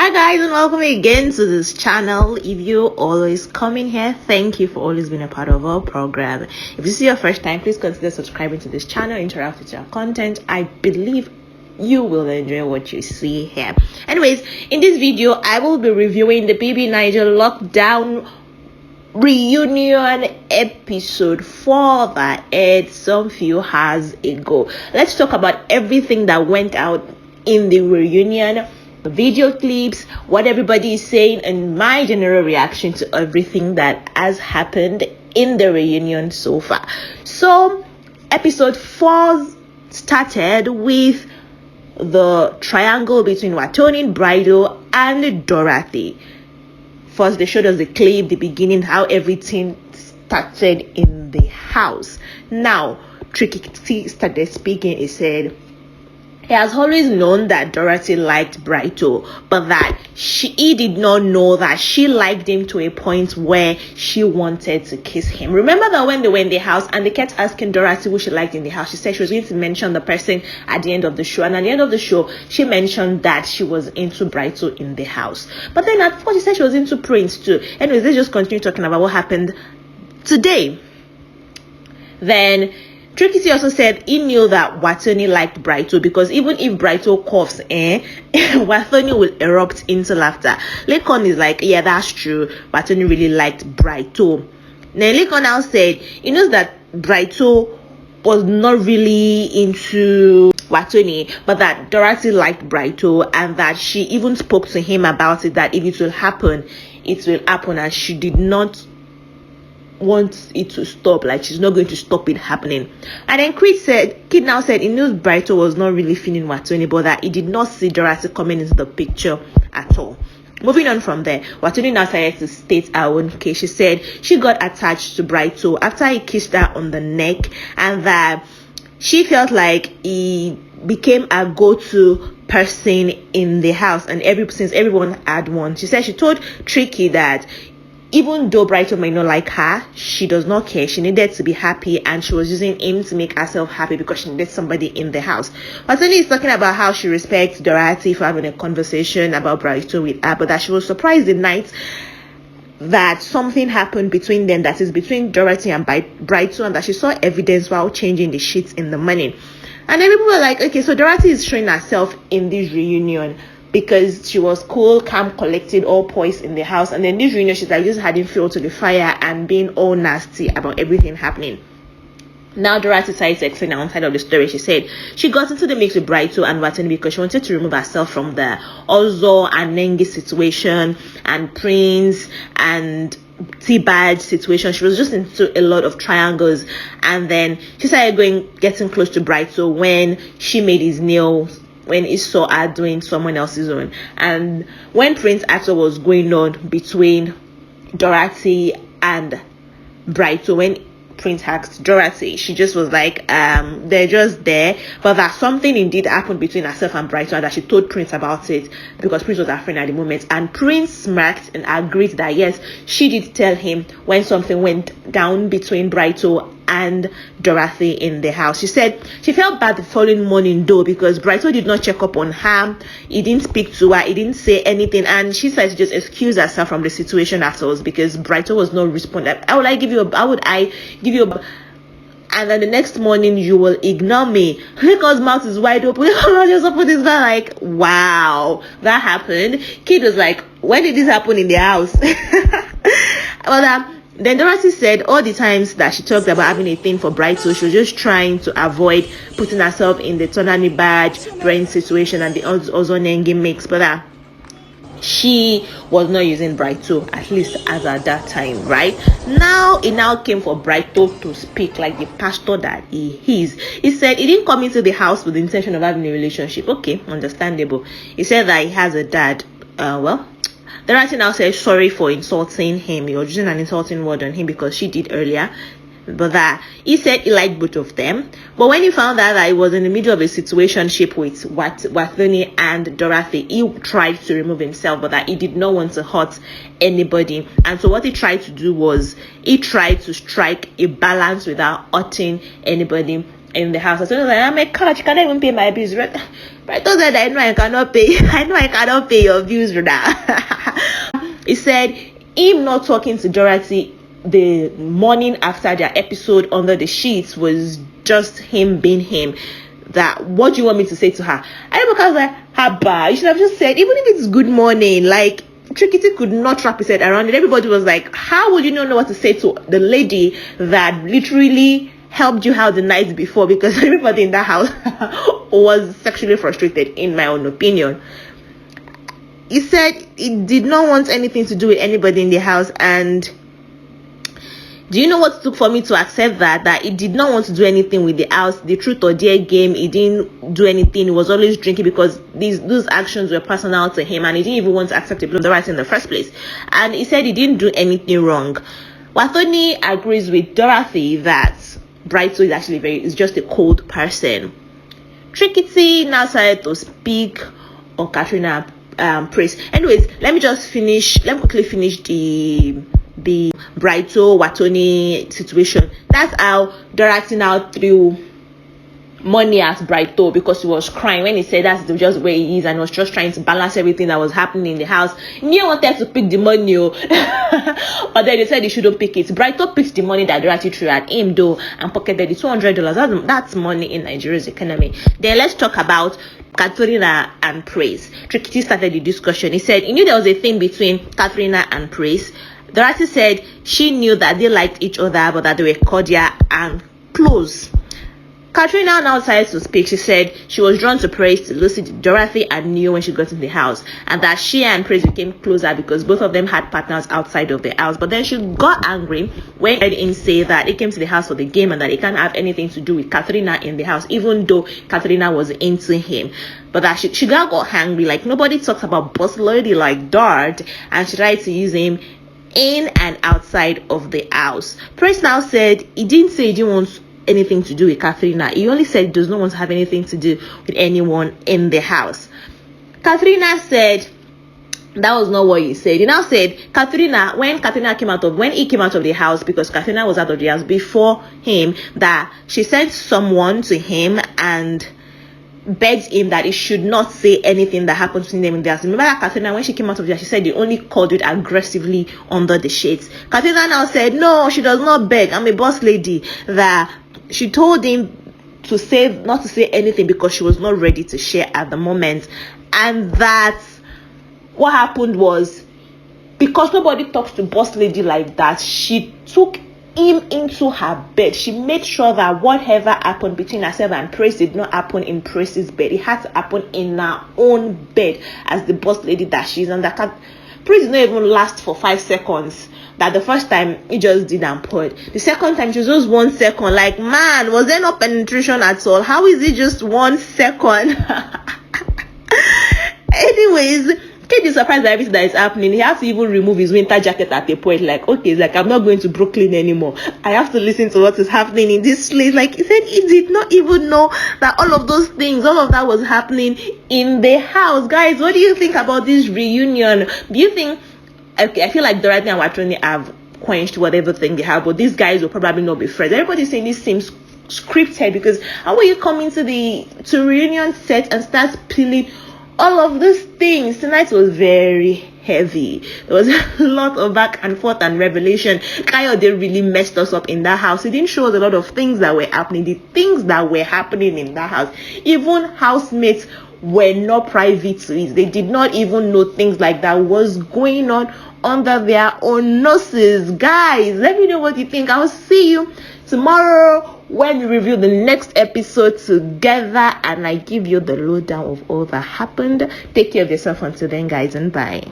Hi guys, and welcome again to this channel. If you always come in here, thank you for always being a part of our program. If this is your first time, please consider subscribing to this channel, interact with our content. I believe you will enjoy what you see here. Anyways, in this video I will be reviewing the Bbnaija lockdown reunion episode 4 that aired some few hours ago. Let's talk about everything that went out in the reunion, the video clips, what everybody is saying, and my general reaction to everything that has happened in the reunion so far. So episode 4 started with the triangle between Wathoni, Brighto, and Dorathy. First, they showed us the clip, the beginning, how everything started in the house. Now, Tricky started speaking. He said he has always known that Dorathy liked Brighto, but that he did not know that she liked him to a point where she wanted to kiss him. Remember that when they were in the house and they kept asking Dorathy who she liked in the house, she said she was going to mention the person at the end of the show. And at the end of the show, she mentioned that she was into Brighto in the house. But then at first, she said she was into Prince too. Anyways, let's just continue talking about what happened today. Then Tricky also said he knew that Wathoni liked Brighto because even if Brighto coughs, Wathoni will erupt into laughter. Lekon is like, yeah, that's true. Wathoni really liked Brighto. Then Lekon now said he knows that Brighto was not really into Wathoni, but that Dorathy liked Brighto and that she even spoke to him about it, that if it will happen, it will happen, and she did not want it to stop, like she's not going to stop it happening. And then Kid now said he knew Brighto was not really feeling Wathoni, but that he did not see Dorathy coming into the picture at all. Moving on from there, Wathoni now started to state her own case. She said she got attached to Brighto after he kissed her on the neck, and that she felt like he became a go-to person in the house, and since everyone had one. She said she told Tricky that even though Brighto might not like her, she does not care. She needed to be happy, and she was using him to make herself happy because she needed somebody in the house. Wathoni is talking about how she respects Dorathy for having a conversation about Brighto with her, but that she was surprised the night that something happened between them, that is between Dorathy and Brighto, and that she saw evidence while changing the sheets in the morning. And then people were like, okay, so Dorathy is showing herself in this reunion because she was cool, calm, collected, all poised in the house, and then this reunion she's like just adding fuel to the fire and being all nasty about everything happening. Now Dorathy started to explain her own side of the story. She said she got into the mix with Brighto and Wathoni because she wanted to remove herself from the Ozo and Nengi situation and Prince and T-Badge situation. She was just into a lot of triangles, and then she started getting close to Brighto when she made his nails, when he saw her doing someone else's own. And when Prince Arthur was going on between Dorathy and Brighto, when Prince asked Dorathy, she just was like, they're just there, but that something indeed happened between herself and Brighto, and that she told Prince about it because Prince was her friend at the moment. And Prince smirked and agreed that yes, she did tell him when something went down between Brighto and Dorathy in the house. She said she felt bad the following morning though, because Brighto did not check up on her, he didn't speak to her, he didn't say anything, and she said to just excuse herself from the situation afterwards because Brighto was not responding. How would I give you a and then the next morning you will ignore me? Lekon's mouth is wide open. Just open this guy like, wow, that happened. Kid was like, when did this happen in the house? Well, then Dorathy said all the times that she talked about having a thing for Brighto, she was just trying to avoid putting herself in the Tonani badge, brain situation, and the Ozonengi mix, but she was not using Brighto, at least as at that time, right? Now it now came for Brighto to speak like the pastor that he is. He said he didn't come into the house with the intention of having a relationship. Okay, understandable. He said that he has a dad. Dorathy now says sorry for insulting him. You're using an insulting word on him because she did earlier. But that he said he liked both of them. But when he found out that he was in the middle of a situationship with Wathoni and Dorathy, he tried to remove himself, but that he did not want to hurt anybody. And so what he tried to do was he tried to strike a balance without hurting anybody. in the house. I was like, I'm a couch, you cannot even pay my bills. Brighto said, I know I cannot pay. I know I cannot pay your bills now. He said him not talking to Dorathy the morning after their episode under the sheets was just him being him. That what do you want me to say to her? And Ebuka was like, Haba, you should have just said, even if it's good morning, like Trikiti could not wrap his head around it. Everybody was like, how would you not know what to say to the lady that literally helped you out the night before? Because everybody in that house was sexually frustrated, in my own opinion. He said he did not want anything to do with anybody in the house. And do you know what it took for me to accept that he did not want to do anything with the house? The truth or dare game, he didn't do anything. He was always drinking because those actions were personal to him, and he didn't even want to accept the Dorathy in the first place. And he said he didn't do anything wrong. Wathoni agrees with Dorathy that Brighto is actually is just a cold person. Trikiti now started to speak on ka3na praise. Anyways, let me quickly finish the Brighto Wathoni situation. That's how Dorathy now threw money at Brighto because he was crying when he said that's just where he is, and was just trying to balance everything that was happening in the house. He wanted to pick the money, but then they said he shouldn't pick it. Brighto picked the money that Dorathy threw at him though and pocketed the $200. That's money in Nigeria's economy. Then let's talk about ka3na and Praise. Trikiti started the discussion. He said he knew there was a thing between ka3na and Praise. Dorathy said she knew that they liked each other, but that they were cordial and close. ka3na now started to speak. She said she was drawn to Praise, to Lucy, Dorathy, and knew when she got in the house, and that she and Praise became closer because both of them had partners outside of the house. But then she got angry when he heard him say that he came to the house for the game and that he can't have anything to do with ka3na in the house, even though ka3na was into him. But that she got angry, like nobody talks about boss lady like Dart, and she tried to use him in and outside of the house. Praise now said he didn't say he didn't want anything to do with ka3na. He only said he does not want to have anything to do with anyone in the house. ka3na said that was not what he said. He now said ka3na, when he came out of the house, because ka3na was out of the house before him, that she sent someone to him and begged him that he should not say anything that happened between them in the house. Remember that ka3na, when she came out of the house, she said they only called it aggressively under the shades. ka3na now said no, she does not beg. I'm a boss lady. That she told him not to say anything because she was not ready to share at the moment, and that what happened was, because nobody talks to boss lady like that, she took him into her bed. She made sure that whatever happened between herself and Praise did not happen in Praise's bed. It had to happen in her own bed as the boss lady that she is. And that Praise did not even last for 5 seconds. That the first time he just did and poured. The second time she was just 1 second. Like, man, was there no penetration at all? How is it just 1 second? Anyways, Kate is surprised at everything that is happening. He has to even remove his winter jacket at a point. Like, okay, it's like, I'm not going to Brooklyn anymore. I have to listen to what is happening in this place. Like, he said he did not even know that all of those things, all of that was happening in the house. Guys, what do you think about this reunion? Do you think, okay, I feel like Dorathy and Wathoni have quenched whatever thing they have, but these guys will probably not be friends. Everybody's saying this seems scripted, because how will you come into the reunion set and start spilling all of these things? Tonight was very heavy. There was a lot of back and forth and revelation. Kayode really messed us up in that house. He didn't show us a lot of things that were happening. The things that were happening in that house, even housemates were not private to it. They did not even know things like that was going on under their own noses. Guys, let me know what you think. I'll see you tomorrow when we review the next episode together and I give you the lowdown of all that happened. Take care of yourself until then, guys, and bye.